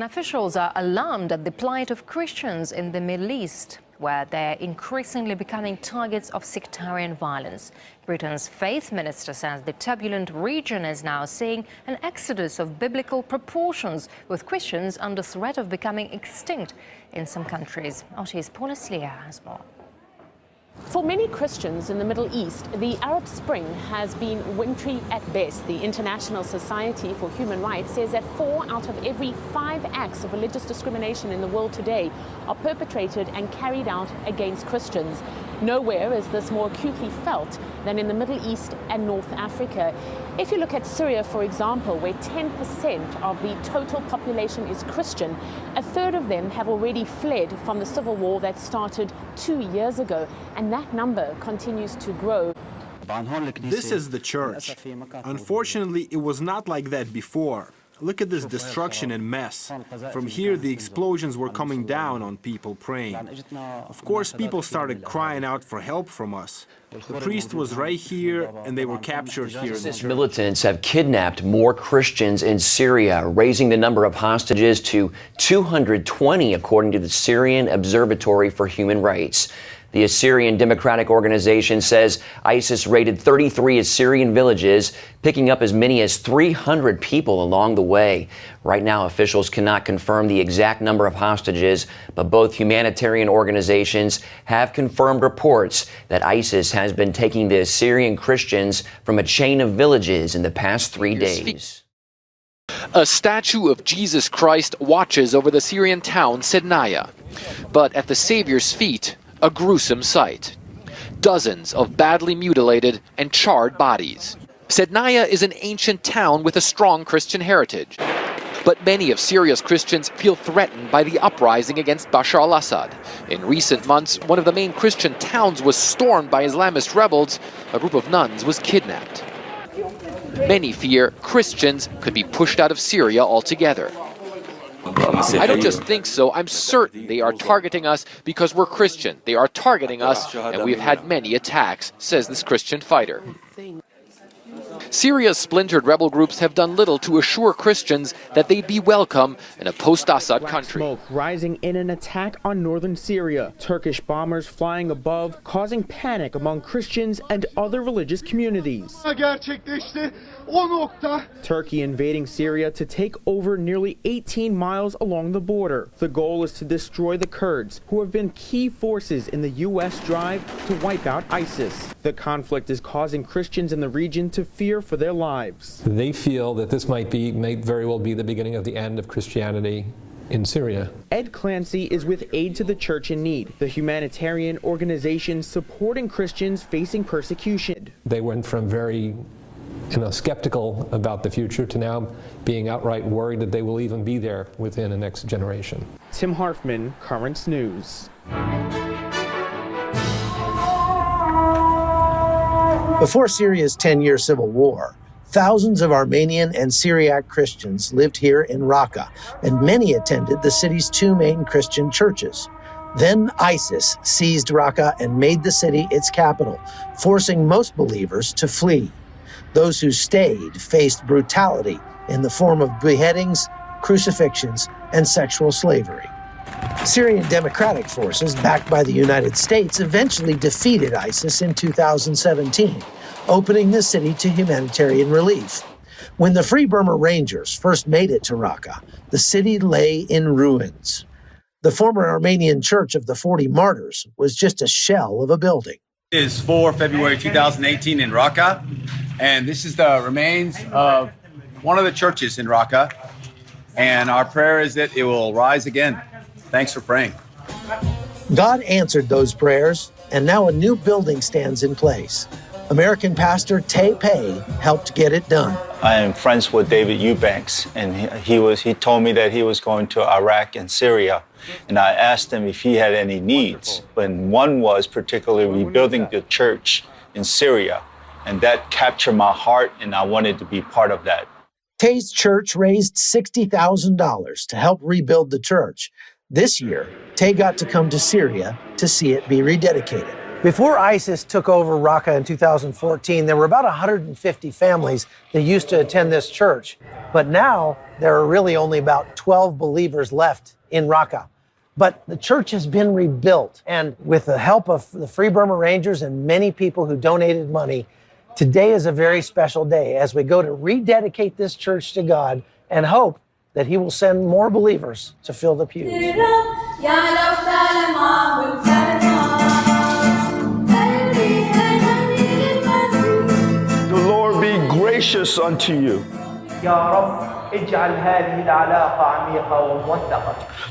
and officials are alarmed at the plight of Christians in the Middle East, where they're increasingly becoming targets of sectarian violence. Britain's faith minister says the turbulent region is now seeing an exodus of biblical proportions, with Christians under threat of becoming extinct in some countries. RT's Paula Slier has more. For many Christians in the Middle East, the Arab Spring has been wintry at best. The International Society for Human Rights says that 4 out of every 5 acts of religious discrimination in the world today are perpetrated and carried out against Christians. Nowhere is this more acutely felt than in the Middle East and North Africa. If you look at Syria, for example, where 10% of the total population is Christian, a third of them have already fled from the civil war that started 2 years ago, and that number continues to grow. This is the church. Unfortunately, it was not like that before. Look at this destruction and mess. From here, the explosions were coming down on people praying. Of course, people started crying out for help from us. The priest was right here, and they were captured here. Militants have kidnapped more Christians in Syria, raising the number of hostages to 220, according to the Syrian Observatory for Human Rights. The Assyrian Democratic Organization says ISIS raided 33 Assyrian villages, picking up as many as 300 people along the way. Right now, officials cannot confirm the exact number of hostages, but both humanitarian organizations have confirmed reports that ISIS has been taking the Assyrian Christians from a chain of villages in the past 3 days. A statue of Jesus Christ watches over the Syrian town Sednaya, but at the Savior's feet, a gruesome sight. Dozens of badly mutilated and charred bodies. Sednaya is an ancient town with a strong Christian heritage. But many of Syria's Christians feel threatened by the uprising against Bashar al-Assad. In recent months, one of the main Christian towns was stormed by Islamist rebels. A group of nuns was kidnapped. Many fear Christians could be pushed out of Syria altogether. I don't just think so, I'm certain they are targeting us because we're Christian. They are targeting us, and we've had many attacks, says this Christian fighter. Syria's splintered rebel groups have done little to assure Christians that they'd be welcome in a post-Assad country. Smoke rising in an attack on northern Syria. Turkish bombers flying above, causing panic among Christians and other religious communities. Turkey invading Syria to take over nearly 18 miles along the border. The goal is to destroy the Kurds, who have been key forces in the U.S. drive to wipe out ISIS. The conflict is causing Christians in the region to fear for their lives. They feel that this may very well be the beginning of the end of Christianity in Syria. Ed Clancy is with Aid to the Church in Need, the humanitarian organization supporting Christians facing persecution. They went from very skeptical about the future to now being outright worried that they will even be there within the next generation. Tim Harfman, Currents News. Before Syria's 10-year civil war, thousands of Armenian and Syriac Christians lived here in Raqqa, and many attended the city's 2 main Christian churches. Then ISIS seized Raqqa and made the city its capital, forcing most believers to flee. Those who stayed faced brutality in the form of beheadings, crucifixions, and sexual slavery. Syrian Democratic forces, backed by the United States, eventually defeated ISIS in 2017, opening the city to humanitarian relief. When the Free Burma Rangers first made it to Raqqa, the city lay in ruins. The former Armenian Church of the 40 Martyrs was just a shell of a building. It is for February 2018 in Raqqa, and this is the remains of one of the churches in Raqqa, and our prayer is that it will rise again. Thanks for praying. God answered those prayers, and now a new building stands in place. American pastor Tay Pei helped get it done. I am friends with David Eubanks, and he told me that he was going to Iraq and Syria, and I asked him if he had any needs. And one was particularly rebuilding the church in Syria, and that captured my heart, and I wanted to be part of that. Tay's church raised $60,000 to help rebuild the church. This year, Tay got to come to Syria to see it be rededicated. Before ISIS took over Raqqa in 2014, there were about 150 families that used to attend this church. But now there are really only about 12 believers left in Raqqa. But the church has been rebuilt. And with the help of the Free Burma Rangers and many people who donated money, today is a very special day as we go to rededicate this church to God and hope that He will send more believers to fill the pews. The Lord be gracious unto you.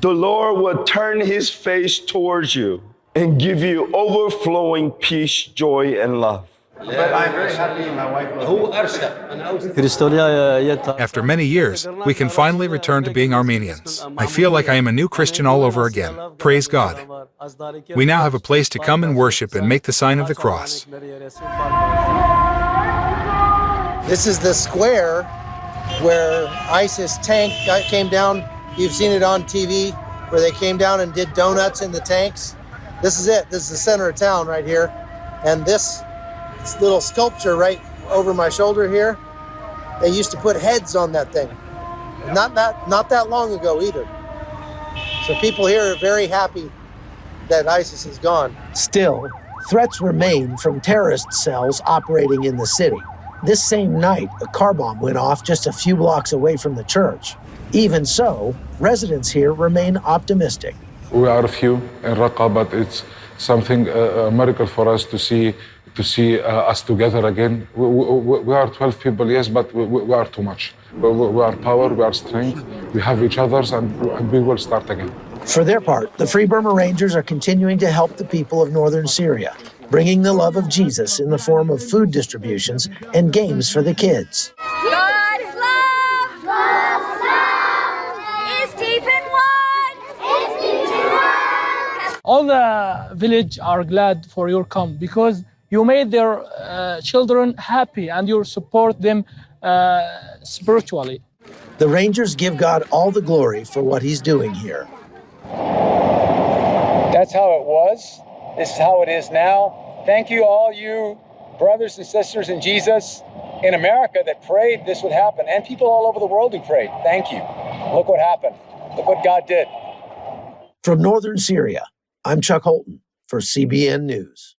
The Lord will turn His face towards you and give you overflowing peace, joy, and love. I'm very happy my wife After many years, we can finally return to being Armenians. I feel like I am a new Christian all over again. Praise God. We now have a place to come and worship and make the sign of the cross. This is the square where ISIS tank came down. You've seen it on TV, where they came down and did donuts in the tanks. This is it. This is the center of town right here. And this little sculpture right over my shoulder here, they used to put heads on that thing. Not that long ago either. So people here are very happy that ISIS is gone. Still, threats remain from terrorist cells operating in the city. This same night, a car bomb went off just a few blocks away from the church. Even so, residents here remain optimistic. We are few in Raqqa, but it's something, a miracle for us to see us together again. We are 12 people, yes, but we are too much. We are power, we are strength, we have each other, and we will start again. For their part, the Free Burma Rangers are continuing to help the people of northern Syria, bringing the love of Jesus in the form of food distributions and games for the kids. God's love, God's love is deep and wide. It's deep and wide. All the village are glad for your come because you made their children happy and you support them spiritually. The Rangers give God all the glory for what He's doing here. That's how it was. This is how it is now. Thank you, all you brothers and sisters in Jesus in America that prayed this would happen, and people all over the world who prayed. Thank you. Look what happened. Look what God did. From northern Syria, I'm Chuck Holton for CBN News.